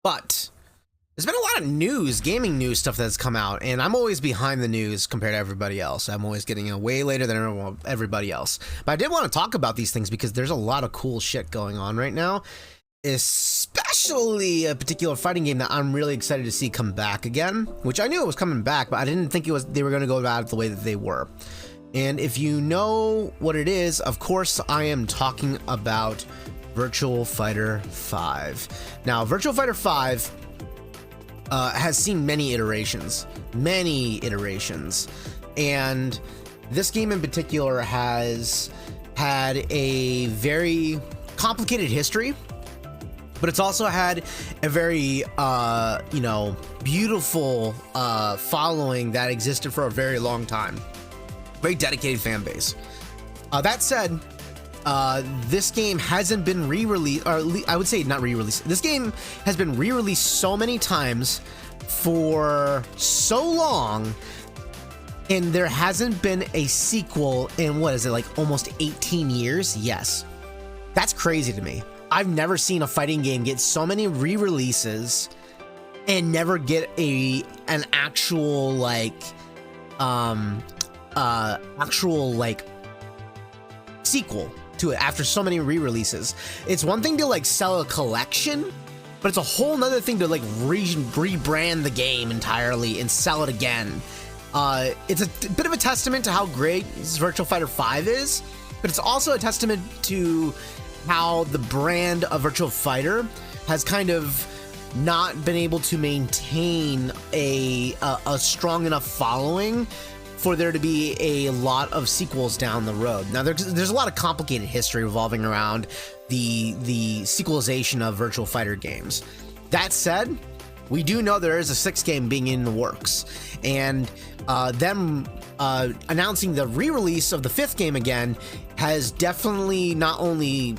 But there's been a lot of news, gaming news stuff that's come out, and I'm always behind the news compared to everybody else. I'm always getting it way later than everybody else. But I did want to talk about these things because there's a lot of cool shit going on right now, especially a particular fighting game that I'm really excited to see come back again, which I knew it was coming back, but I didn't think they were going to go about it the way that they were. And if you know what it is, of course, I am talking about Virtua Fighter 5. Now, Virtua Fighter 5 has seen many iterations, and this game in particular has had a very complicated history, but it's also had a very, beautiful following that existed for a very long time. Very dedicated fan base. That said, this game hasn't been re-released, or I would say not re-released. This game has been re-released so many times for so long, and there hasn't been a sequel in, what is it, like almost 18 years? Yes. That's crazy to me. I've never seen a fighting game get so many re-releases and never get an actual sequel to it after so many re-releases. It's one thing to like sell a collection, but it's a whole nother thing to like rebrand the game entirely and sell it again. It's a bit of a testament to how great Virtua Fighter 5 is, but it's also a testament to how the brand of Virtua Fighter has kind of not been able to maintain a strong enough following for there to be a lot of sequels down the road. Now, there's a lot of complicated history revolving around the sequelization of Virtua Fighter games. That said, we do know there is a 6th game being in the works, and them announcing the re-release of the 5th game again has definitely not only,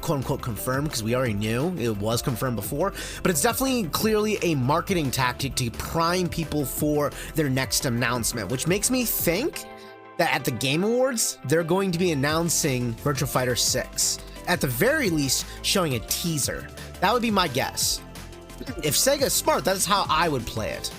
quote-unquote confirmed, because we already knew it was confirmed before, but it's definitely clearly a marketing tactic to prime people for their next announcement, which makes me think that at the Game Awards, they're going to be announcing Virtua Fighter 6. At the very least, showing a teaser. That would be my guess. If Sega is smart, that's how I would play it.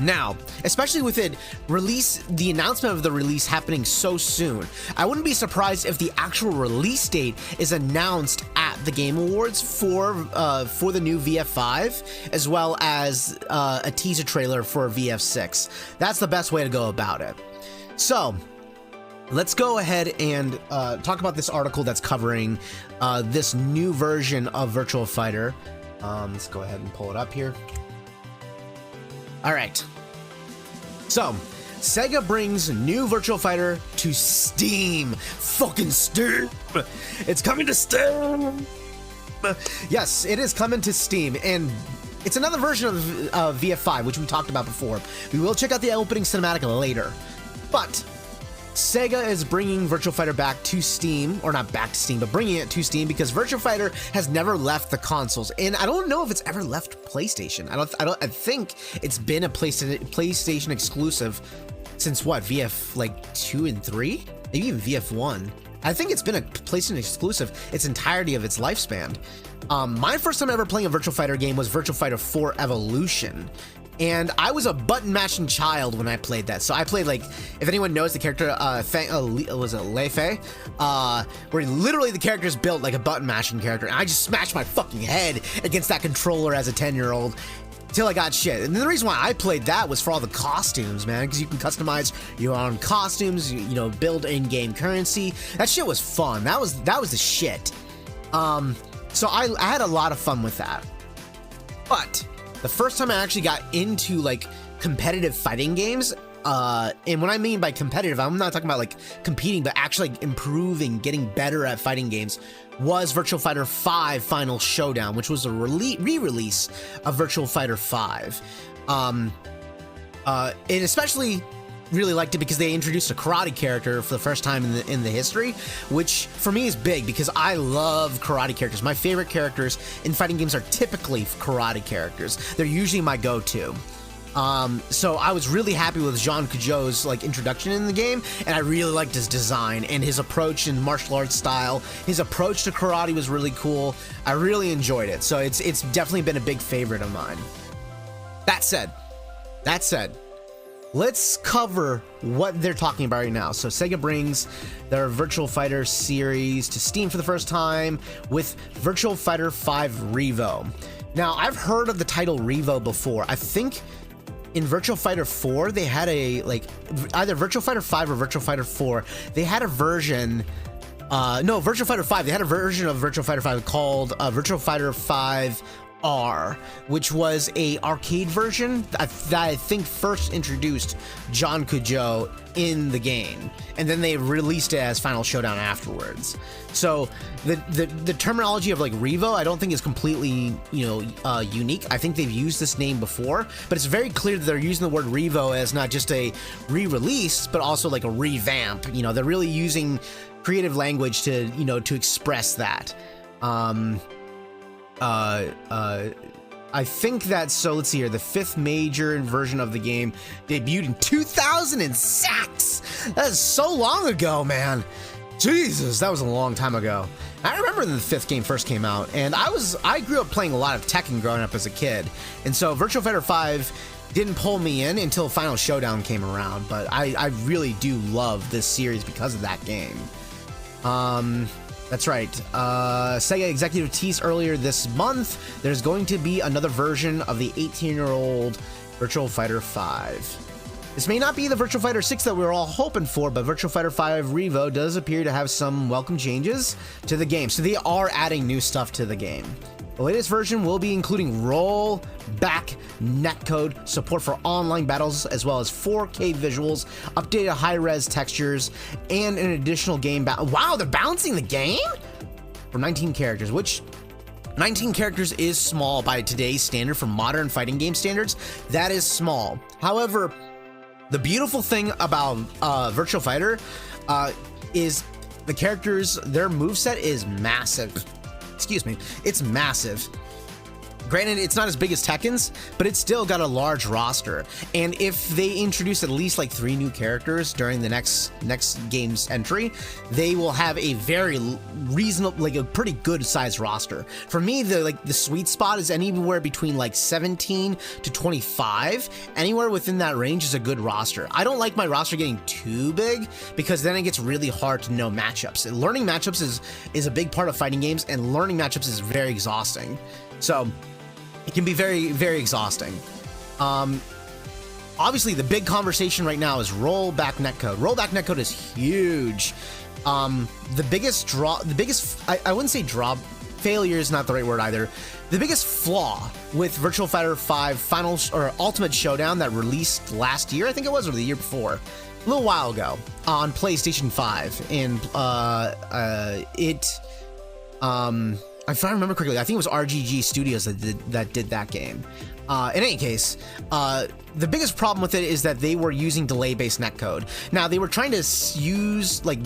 Now, especially with the announcement of the release happening so soon, I wouldn't be surprised if the actual release date is announced at the Game Awards for the new VF5, as well as a teaser trailer for VF6. That's the best way to go about it. So, let's go ahead and talk about this article that's covering this new version of Virtua Fighter. Let's go ahead and pull it up here. All right. So, Sega brings new Virtua Fighter to Steam. Fucking Steam. It's coming to Steam. Yes, it is coming to Steam, and it's another version of VF5, which we talked about before. We will check out the opening cinematic later, but Sega is bringing Virtua Fighter back to Steam, or not back to Steam, but bringing it to Steam because Virtua Fighter has never left the consoles, and I don't know if it's ever left PlayStation. I think it's been a PlayStation exclusive since what, VF like 2 and 3, maybe even VF1. I think it's been a PlayStation exclusive its entirety of its lifespan. My first time ever playing a Virtua Fighter game was Virtua Fighter 4 Evolution. And I was a button-mashing child when I played that. So I played, like, if anyone knows the character, was it Lei Fei? Where literally the character is built like a button-mashing character. And I just smashed my fucking head against that controller as a 10-year-old till I got shit. And the reason why I played that was for all the costumes, man. Because you can customize your own costumes, build in-game currency. That shit was fun. That was the shit. So I had a lot of fun with that. But the first time I actually got into like competitive fighting games, and what I mean by competitive, I'm not talking about like competing, but actually like, improving, getting better at fighting games, was Virtua Fighter 5 Final Showdown, which was a re-release of Virtua Fighter 5. And especially really liked it because they introduced a karate character for the first time in the history, which for me is big because I love karate characters. My favorite characters in fighting games are typically karate characters. They're usually my go-to. So I was really happy with Jean Kujou's like introduction in the game, and I really liked his design and his approach in martial arts style. His approach to karate was really cool. I really enjoyed it, so it's definitely been a big favorite of mine. That said, let's cover what they're talking about right now. So Sega brings their Virtua Fighter series to Steam for the first time with Virtua Fighter 5 Revo. Now, I've heard of the title Revo before. I think in Virtua Fighter 4, they had a, like, either Virtua Fighter 5 or Virtua Fighter 4, they had a version, no, Virtua Fighter 5, they had a version of Virtua Fighter 5 called Virtua Fighter 5 R, which was a arcade version that I think first introduced Jean Kujou in the game, and then they released it as Final Showdown afterwards. So the terminology of like Revo, I don't think is completely, you know, unique. I think they've used this name before, but it's very clear that they're using the word Revo as not just a re-release, but also like a revamp. You know, they're really using creative language to, you know, to express that. I think that, so let's see here, the 5th major version of the game debuted in 2006. That is so long ago, man. Jesus, that was a long time ago. I remember when the 5th game first came out, and I grew up playing a lot of Tekken growing up as a kid, and so Virtua Fighter 5 didn't pull me in until Final Showdown came around, but I really do love this series because of that game. That's right. Sega executive teased earlier this month there's going to be another version of the 18-year-old Virtua Fighter 5. This may not be the Virtua Fighter 6 that we were all hoping for, but Virtua Fighter 5 Revo does appear to have some welcome changes to the game. So they are adding new stuff to the game. The latest version will be including rollback netcode, support for online battles, as well as 4K visuals, updated high-res textures, and an additional game battle. Wow, they're balancing the game? For 19 characters, which 19 characters is small by today's standard for modern fighting game standards. That is small. However, the beautiful thing about Virtua Fighter is the characters, their moveset is massive. Excuse me, it's massive. Granted, it's not as big as Tekken's, but it's still got a large roster. And if they introduce at least like 3 new characters during the next game's entry, they will have a very reasonable, like a pretty good sized roster. For me, the sweet spot is anywhere between like 17 to 25. Anywhere within that range is a good roster. I don't like my roster getting too big because then it gets really hard to know matchups. And learning matchups is a big part of fighting games, and learning matchups is very exhausting. So it can be very, very exhausting. Obviously, the big conversation right now is rollback netcode. Rollback netcode is huge. The biggest I wouldn't say draw, failure is not the right word either. The biggest flaw with Virtua Fighter 5 Final or Ultimate Showdown that released last year, I think it was, or the year before, a little while ago on PlayStation 5, and if I remember correctly, I think it was RGG Studios that did that game. In any case, the biggest problem with it is that they were using delay-based netcode. Now, they were trying to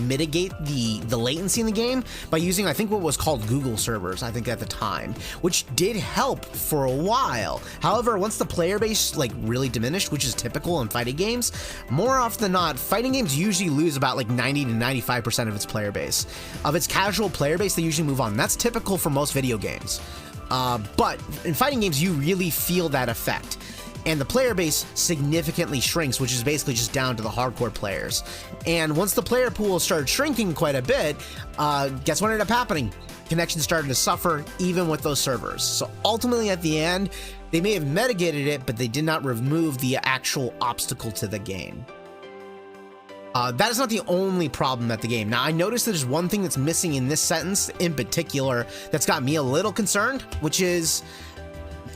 mitigate the latency in the game by using, I think, what was called Google servers, I think at the time, which did help for a while. However, once the player base really diminished, which is typical in fighting games, more often than not, fighting games usually lose about 90 to 95% of its player base. Of its casual player base, they usually move on. That's typical for most video games. But in fighting games, you really feel that effect. And the player base significantly shrinks, which is basically just down to the hardcore players. And once the player pool started shrinking quite a bit, guess what ended up happening? Connections started to suffer even with those servers. So ultimately at the end, they may have mitigated it, but they did not remove the actual obstacle to the game. That is not the only problem at the game. Now, I noticed there's one thing that's missing in this sentence in particular that's got me a little concerned, which is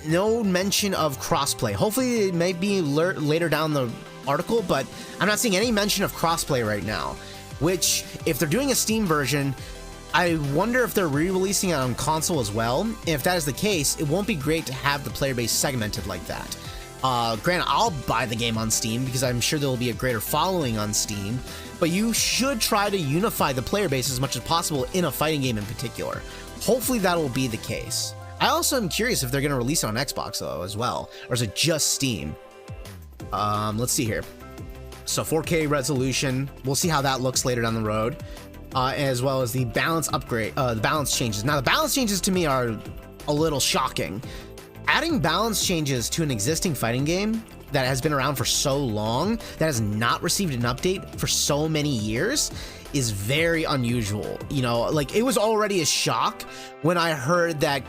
no mention of crossplay. Hopefully it might be later down the article, but I'm not seeing any mention of crossplay right now, which, if they're doing a Steam version, I wonder if they're re-releasing it on console as well. And if that is the case, it won't be great to have the player base segmented like that. Granted, I'll buy the game on Steam because I'm sure there will be a greater following on Steam, but you should try to unify the player base as much as possible in a fighting game in particular. Hopefully that will be the case. I also am curious if they're going to release it on Xbox though as well, or is it just Steam? Let's see here. So 4K resolution, we'll see how that looks later down the road, as well as the balance upgrade, the balance changes. Now the balance changes to me are a little shocking. Adding balance changes to an existing fighting game that has been around for so long, that has not received an update for so many years, is very unusual. You know, like, it was already a shock when I heard that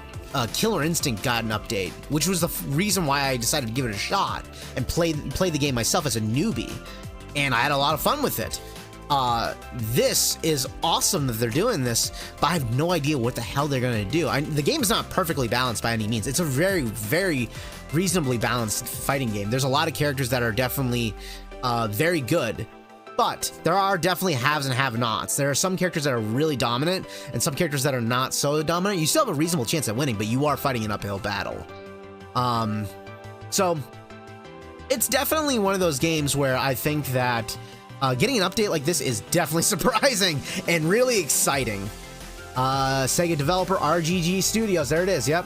Killer Instinct got an update, which was the reason why I decided to give it a shot and play the game myself as a newbie, and I had a lot of fun with it. This is awesome that they're doing this, but I have no idea what the hell they're gonna do. The game is not perfectly balanced by any means. It's a very, very reasonably balanced fighting game. There's a lot of characters that are definitely very good, but there are definitely haves and have-nots. There are some characters that are really dominant and some characters that are not so dominant. You still have a reasonable chance at winning, but you are fighting an uphill battle. So it's definitely one of those games where I think that getting an update like this is definitely surprising and really exciting. Sega developer RGG Studios, there it is, yep.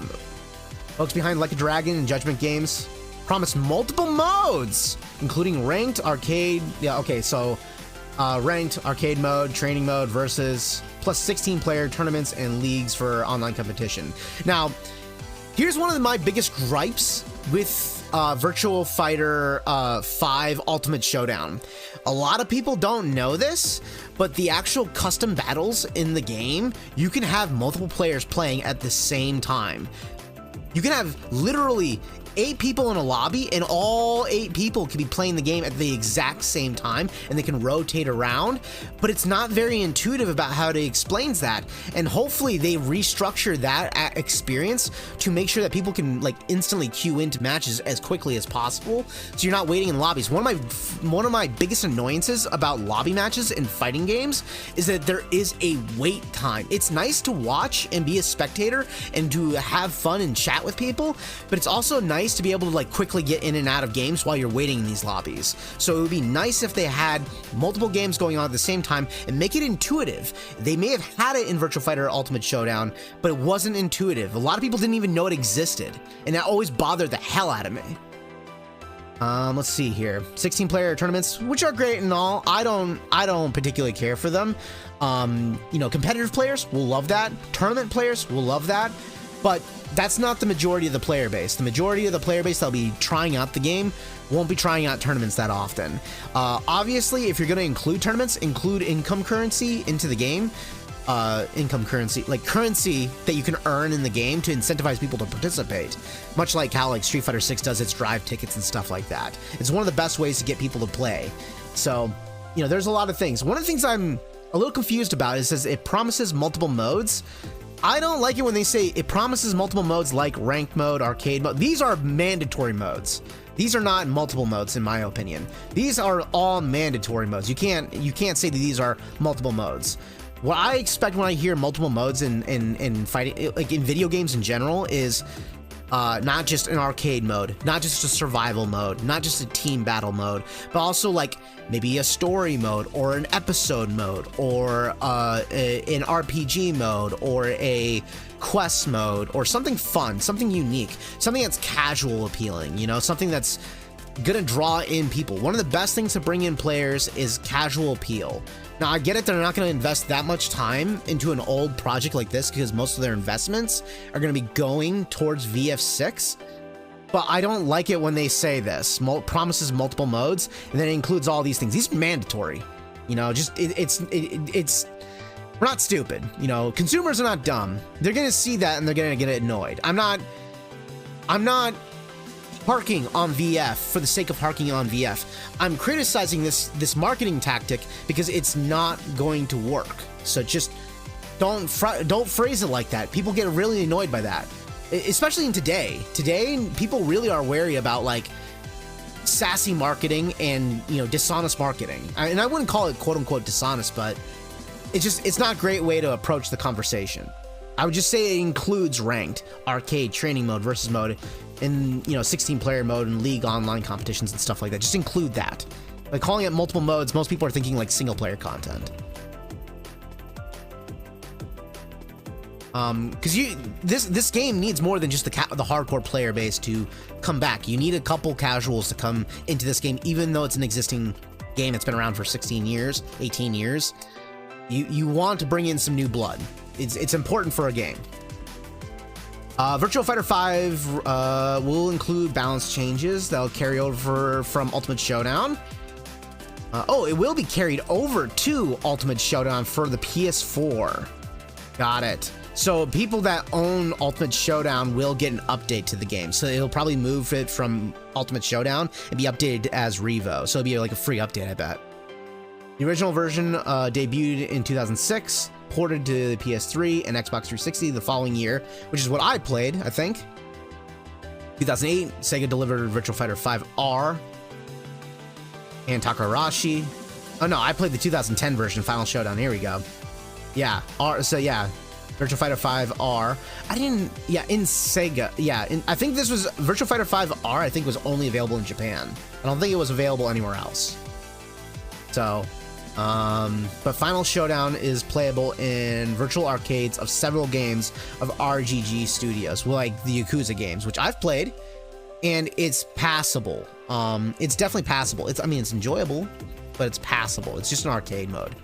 Folks behind Like a Dragon and Judgment Games promised multiple modes, including ranked, arcade, yeah, okay, so ranked, arcade mode, training mode, versus, plus 16-player tournaments and leagues for online competition. Now, here's one of my biggest gripes with Virtua Fighter 5 Ultimate Showdown. A lot of people don't know this, but the actual custom battles in the game, you can have multiple players playing at the same time. You can have literally 8 people in a lobby, and all 8 people can be playing the game at the exact same time, and they can rotate around, but it's not very intuitive about how it explains that, and hopefully they restructure that experience to make sure that people can like instantly queue into matches as quickly as possible, so you're not waiting in lobbies. One of my biggest annoyances about lobby matches in fighting games is that there is a wait time. It's nice to watch and be a spectator and to have fun and chat with people, but it's also nice to be able to like quickly get in and out of games while you're waiting in these lobbies. So it would be nice if they had multiple games going on at the same time and make it intuitive. They may have had it in Virtua Fighter Ultimate Showdown, but it wasn't intuitive. A lot of people didn't even know it existed, and that always bothered the hell out of me. Let's see here. 16-player tournaments, which are great and all. I don't particularly care for them. You know, competitive players will love that. Tournament players will love that. But that's not the majority of the player base. The majority of the player base that'll be trying out the game won't be trying out tournaments that often. Obviously, if you're going to include tournaments, include income currency into the game. Income currency, like currency that you can earn in the game to incentivize people to participate. Much like how like Street Fighter 6 does its drive tickets and stuff like that. It's one of the best ways to get people to play. So, you know, there's a lot of things. One of the things I'm a little confused about is says it promises multiple modes. I don't like it when they say it promises multiple modes like ranked mode, arcade mode. These are mandatory modes. These are not multiple modes, in my opinion. These are all mandatory modes. You can't say that these are multiple modes. What I expect when I hear multiple modes in fighting, like in video games in general, is not just an arcade mode, not just a survival mode, not just a team battle mode, but also like maybe a story mode or an episode mode or an RPG mode or a quest mode or something fun, something unique, something that's casual appealing, you know, something that's gonna draw in people. One of the best things to bring in players is casual appeal. Now, I get it, they're not going to invest that much time into an old project like this because most of their investments are going to be going towards VF6, but I don't like it when they say this. Promises multiple modes, and then it includes all these things. These are mandatory. You know, just, it's we're not stupid. You know, consumers are not dumb. They're going to see that and they're going to get annoyed. I'm not harking on VF for the sake of harking on VF. I'm criticizing this marketing tactic because it's not going to work. So just don't phrase it like that. People get really annoyed by that, especially in today. Today, people really are wary about like sassy marketing and, you know, dishonest marketing. And I wouldn't call it quote unquote dishonest, but it's not a great way to approach the conversation. I would just say it includes ranked, arcade, training mode, versus mode, and, you know, 16-player mode and league online competitions and stuff like that. Just include that. Like calling it multiple modes, most people are thinking like single-player content. Because this game needs more than just the hardcore player base to come back. You need a couple casuals to come into this game, even though it's an existing game that's been around for 16 years, 18 years. You want to bring in some new blood. It's important for a game. Virtua Fighter 5 will include balance changes that'll carry over from Ultimate Showdown. Oh, it will be carried over to Ultimate Showdown for the PS4. Got it. So people that own Ultimate Showdown will get an update to the game. So it'll probably move it from Ultimate Showdown and be updated as Revo. So it'll be like a free update, I bet. The original version debuted in 2006, ported to the PS3 and Xbox 360 the following year, which is what I played, I think. 2008, Sega delivered Virtua Fighter 5R and Takarashi. Oh no, I played the 2010 version, Final Showdown. Here we go. Yeah, Virtua Fighter 5R. I didn't, in Sega. I think this was Virtua Fighter 5R. I think was only available in Japan. I don't think it was available anywhere else. So, but Final Showdown is playable in virtual arcades of several games of RGG Studios, like the Yakuza games, which I've played, and it's passable. It's definitely passable. It's enjoyable, but it's passable. It's just an arcade mode.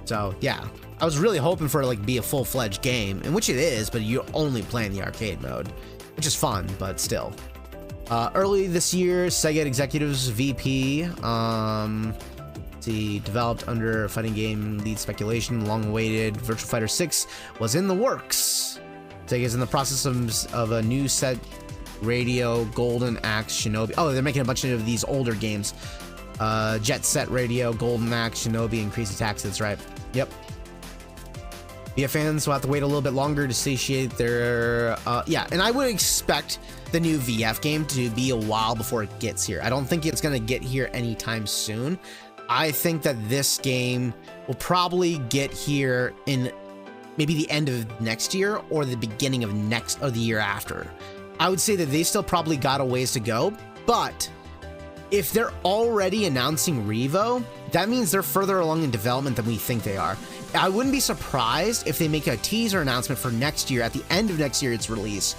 So yeah, I was really hoping for it to like be a full-fledged game, and which it is, but you're only playing the arcade mode, which is fun, but still. Early this year, Sega executives VP developed under fighting game lead speculation. Long-awaited Virtua Fighter 6 was in the works. Sega is in the process of a new set radio, Golden Axe, Shinobi. Oh, they're making a bunch of these older games. Jet Set Radio, Golden Axe, Shinobi, and Crazy Taxi. That's right. Yep. VF fans will have to wait a little bit longer to satiate their... and I would expect the new VF game to be a while before it gets here. I don't think it's going to get here anytime soon. I think that this game will probably get here in maybe the end of next year or the beginning of the year after. I would say that they still probably got a ways to go, but if they're already announcing Revo, that means they're further along in development than we think they are. I wouldn't be surprised if they make a teaser announcement for next year, at the end of next year, its release,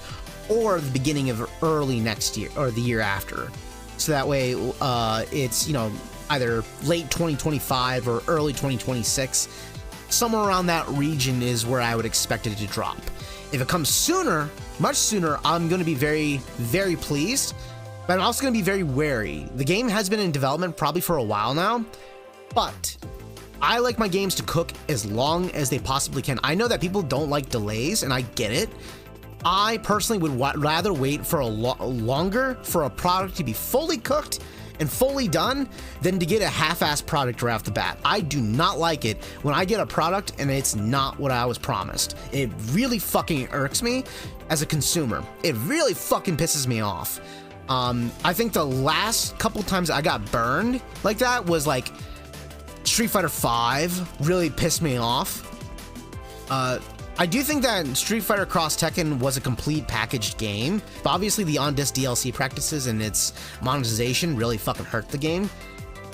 or the beginning of early next year or the year after. So that way, it's, either late 2025 or early 2026. Somewhere around that region is where I would expect it to drop. If it comes sooner, much sooner, I'm going to be very, very pleased. But I'm also going to be very wary. The game has been in development probably for a while now, but I like my games to cook as long as they possibly can. I know that people don't like delays, and I get it. I personally would rather wait for longer for a product to be fully cooked and fully done than to get a half-assed product right off the bat. I do not like it when I get a product and it's not what I was promised. It really fucking irks me as a consumer. It really fucking pisses me off. I think the last couple times I got burned like that was like Street Fighter 5 really pissed me off. I do think that Street Fighter Cross Tekken was a complete packaged game, but obviously the on-disc DLC practices and its monetization really fucking hurt the game.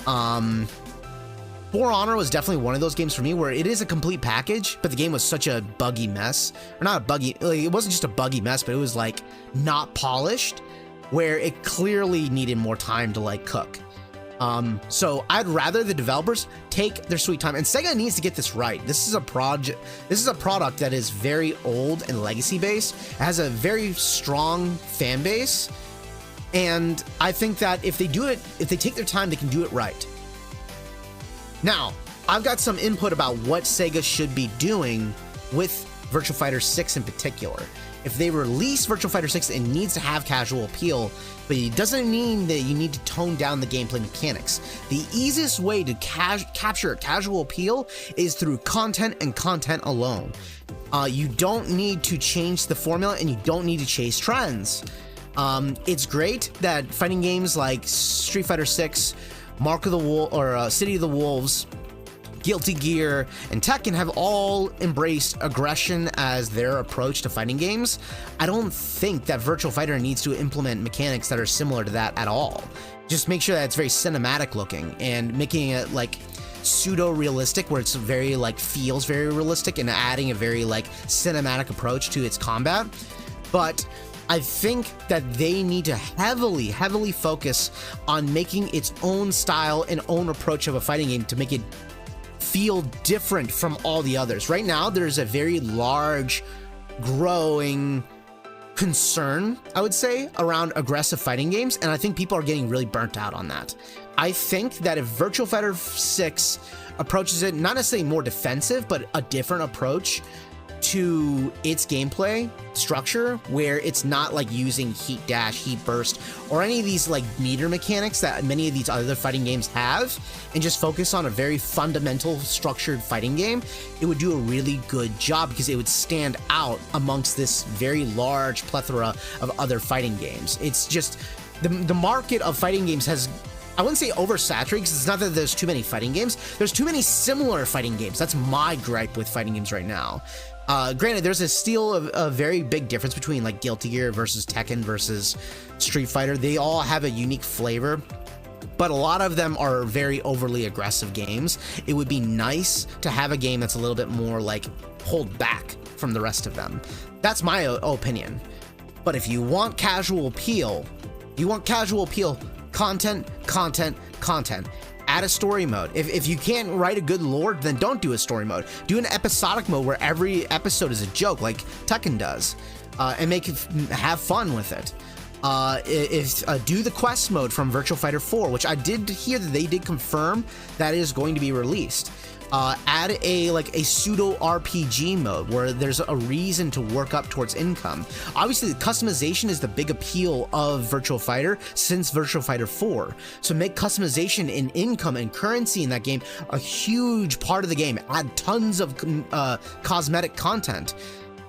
For Honor was definitely one of those games for me where it is a complete package, but the game was such a buggy mess. Or not a buggy, like, it wasn't just a buggy mess, but it was like not polished, where it clearly needed more time to like cook. So I'd rather the developers take their sweet time, and Sega needs to get this right. This is a product that is very old and legacy based. It has a very strong fan base, and I think that if they take their time, they can do it right. Now, I've got some input about what Sega should be doing with Virtua Fighter 6 in particular. If they release Virtua Fighter 6, it needs to have casual appeal, but it doesn't mean that you need to tone down the gameplay mechanics. The easiest way to capture casual appeal is through content and content alone. You don't need to change the formula, and you don't need to chase trends. It's great that fighting games like Street Fighter 6, Mark of the Wolf, or City of the Wolves, Guilty Gear, and Tekken have all embraced aggression as their approach to fighting games. I don't think that Virtua Fighter needs to implement mechanics that are similar to that at all. Just make sure that it's very cinematic looking and making it like pseudo-realistic, where it's very, like, feels very realistic, and adding a very, like, cinematic approach to its combat. But I think that they need to heavily focus on making its own style and own approach of a fighting game to make it feel different from all the others. Right now, there's a very large, growing concern, I would say, around aggressive fighting games, and I think people are getting really burnt out on that. I think that if Virtua Fighter 6 approaches it, not necessarily more defensive, but a different approach to its gameplay structure, where it's not like using heat dash, heat burst, or any of these like meter mechanics that many of these other fighting games have, and just focus on a very fundamental structured fighting game, it would do a really good job, because it would stand out amongst this very large plethora of other fighting games. It's just the market of fighting games has, I wouldn't say oversaturated, because it's not that there's too many fighting games. There's too many similar fighting games. That's my gripe with fighting games right now. Granted, there's a very big difference between like Guilty Gear versus Tekken versus Street Fighter. They all have a unique flavor, but a lot of them are very overly aggressive games. It would be nice to have a game that's a little bit more like hold back from the rest of them. That's my opinion. But if you want casual appeal, content. Add a story mode. If you can't write a good lore, then don't do a story mode. Do an episodic mode where every episode is a joke, like Tekken does, and have fun with it. Do the quest mode from Virtua Fighter 4, which I did hear that they did confirm that is going to be released. Add a pseudo RPG mode where there's a reason to work up towards income. Obviously, the customization is the big appeal of Virtua Fighter since Virtua Fighter 4. So make customization in income and currency in that game a huge part of the game. Add tons of cosmetic content.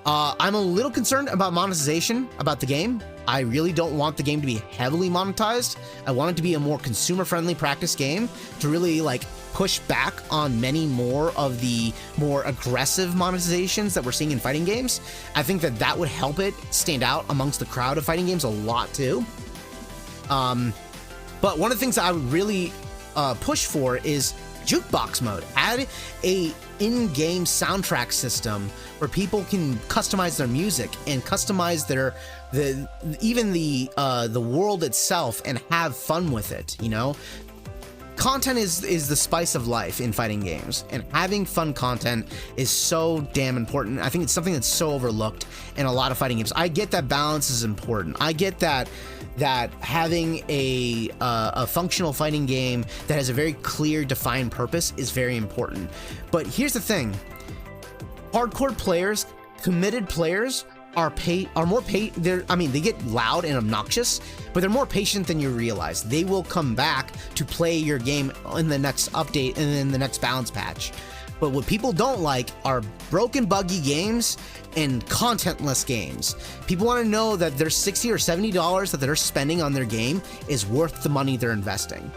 I'm a little concerned about monetization about the game. I really don't want the game to be heavily monetized. I want it to be a more consumer-friendly practice game to really like push back on many more of the more aggressive monetizations that we're seeing in fighting games. I think that would help it stand out amongst the crowd of fighting games a lot too. But one of the things that I would really push for is jukebox mode. Add a in-game soundtrack system where people can customize their music and customize even the world itself and have fun with it, you know? Content is the spice of life in fighting games, and having fun content is so damn important. I think it's something that's so overlooked in a lot of fighting games. I get that balance is important. I get that having a functional fighting game that has a very clear, defined purpose is very important. But here's the thing: hardcore players, committed players, are more patient. They get loud and obnoxious, but they're more patient than you realize. They will come back to play your game in the next update and in the next balance patch. But what people don't like are broken, buggy games and contentless games. People want to know that their $60 or $70 that they're spending on their game is worth the money they're investing.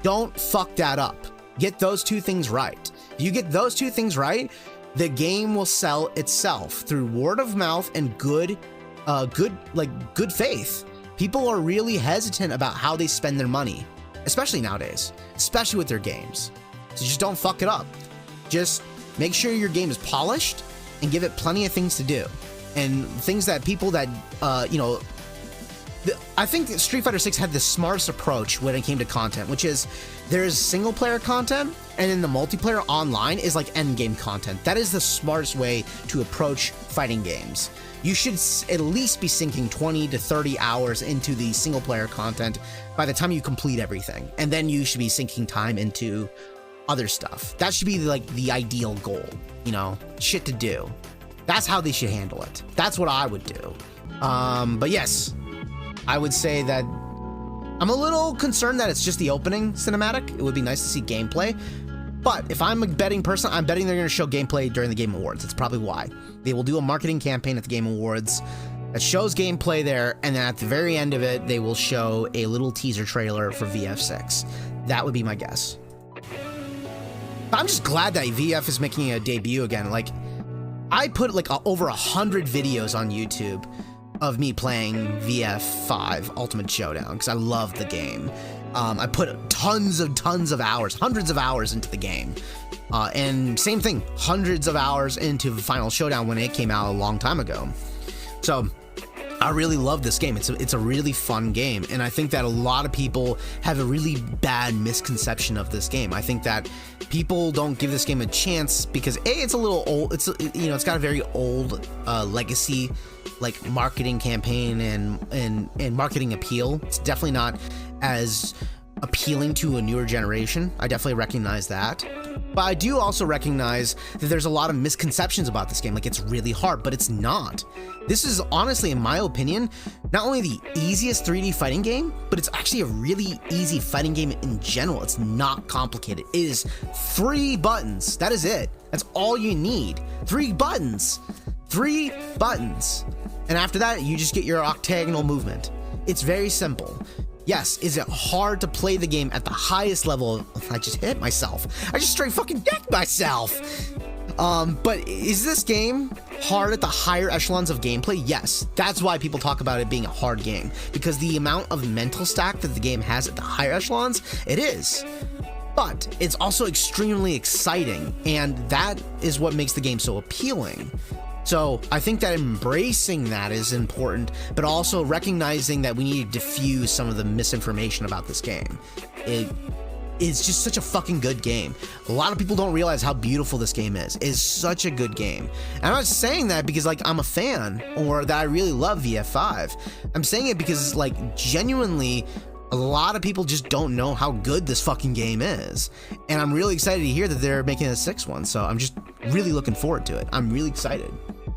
Don't fuck that up. Get those two things right. If you get those two things right, the game will sell itself through word of mouth and good faith. People are really hesitant about how they spend their money, especially nowadays, especially with their games. So just don't fuck it up. Just make sure your game is polished and give it plenty of things to do, and things that people that I think that Street Fighter 6 had the smartest approach when it came to content, which is there's single player content, and then the multiplayer online is like end game content. That is the smartest way to approach fighting games. You should at least be sinking 20 to 30 hours into the single player content by the time you complete everything, and then you should be sinking time into other stuff. That should be like the ideal goal, shit to do. That's how they should handle it. That's what I would do. But yes, I would say that I'm a little concerned that it's just the opening cinematic. It would be nice to see gameplay. But if I'm a betting person, I'm betting they're going to show gameplay during the Game Awards. That's probably why. They will do a marketing campaign at the Game Awards that shows gameplay there, and then at the very end of it, they will show a little teaser trailer for VF6. That would be my guess. I'm just glad that VF is making a debut again. Like, I put like over 100 videos on YouTube of me playing VF5 Ultimate Showdown because I love the game. I put tons of hours, hundreds of hours into the game. And same thing, hundreds of hours into Final Showdown when it came out a long time ago. So I really love this game. It's a really fun game, and I think that a lot of people have a really bad misconception of this game. I think that people don't give this game a chance because it's a little old. It's got a very old legacy, like marketing campaign and marketing appeal. It's definitely not as appealing to a newer generation. I definitely recognize that. But I do also recognize that there's a lot of misconceptions about this game. Like, it's really hard, but it's not. This is honestly, in my opinion, not only the easiest 3D fighting game, but it's actually a really easy fighting game in general. It's not complicated. It is 3 buttons. That is it. That's all you need. 3 buttons. 3 buttons. And after that, you just get your octagonal movement. It's very simple. Yes, is it hard to play the game at the highest level? I just hit myself. I just straight fucking decked myself. But is this game hard at the higher echelons of gameplay? Yes, that's why people talk about it being a hard game, because the amount of mental stack that the game has at the higher echelons, it is. But it's also extremely exciting, and that is what makes the game so appealing. So I think that embracing that is important, but also recognizing that we need to diffuse some of the misinformation about this game. It's just such a fucking good game. A lot of people don't realize how beautiful this game is. It's such a good game. And I'm not saying that because like I'm a fan or that I really love VF5. I'm saying it because like genuinely a lot of people just don't know how good this fucking game is. And I'm really excited to hear that they're making a 6th one. So I'm just really looking forward to it. I'm really excited.